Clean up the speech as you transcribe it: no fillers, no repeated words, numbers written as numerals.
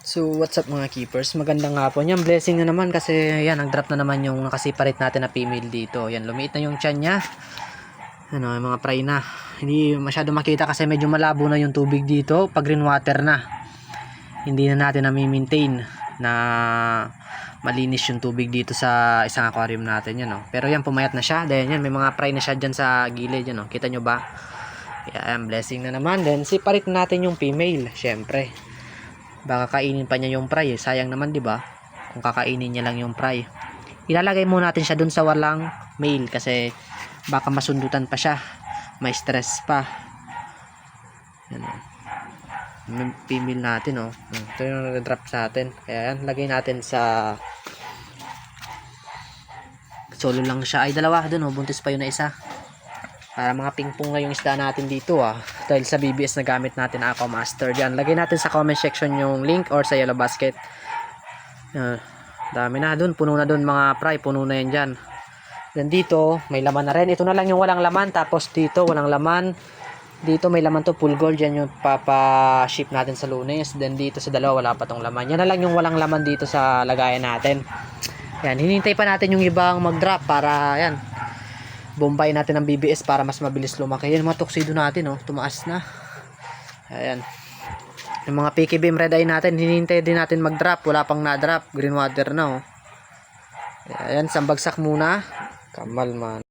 So what's up mga keepers, magandang hapon. Yan, blessing na naman kasi yan, nag-drop na naman yung nakasiparit natin na female dito. Yan, lumiit na yung tiyan nya. Ano, yung mga fry na. Hindi masyado makita kasi medyo malabo na yung tubig dito pag rainwater na. Hindi na natin na-maintain na malinis yung tubig dito sa isang aquarium natin yan, no. Pero yan, pumayat na siya. Then yan, may mga fry na siya dyan sa gilid yan, no. Kita nyo ba? Yan, blessing na naman. Then siparit natin yung female, syempre. Baka kainin pa niya yung fry, sayang naman, 'di ba? Kung kakainin niya lang yung fry. Ilalagay muna natin siya dun sa walang male kasi baka masundutan pa siya. May stress pa. Yan. Yung female natin, oh. Ito yung nag-drop sa atin. Kaya yan, lagay natin sa solo lang siya. Ay, dalawa dun, oh. Buntis pa yun na isa. Para mga pingpong na yung isda natin dito, dahil sa BBS na gamit natin Aqua Master. Diyan, lagay natin sa comment section yung link or sa yellow basket. Dami na dun, puno na dun mga fry, puno na yan dyan. Then dito may laman na rin. Ito na lang yung walang laman, tapos dito walang laman. Dito may laman to, full gold. Yan yung papa-ship natin sa Lunes. Then dito sa dalawa wala pa tong laman. Yan na lang yung walang laman dito sa lagayan natin. Yan, hinintay pa natin yung ibang mag-drop para yan, bombay natin ang BBS para mas mabilis lumaki. Yan mga tuxedo natin, oh, tumaas na. Ayan. Yung mga picky beam red eye natin, hinihintay din natin mag-drop. Wala pang na-drop. Green water na, oh. Ayan, sambagsak muna. Kamal man.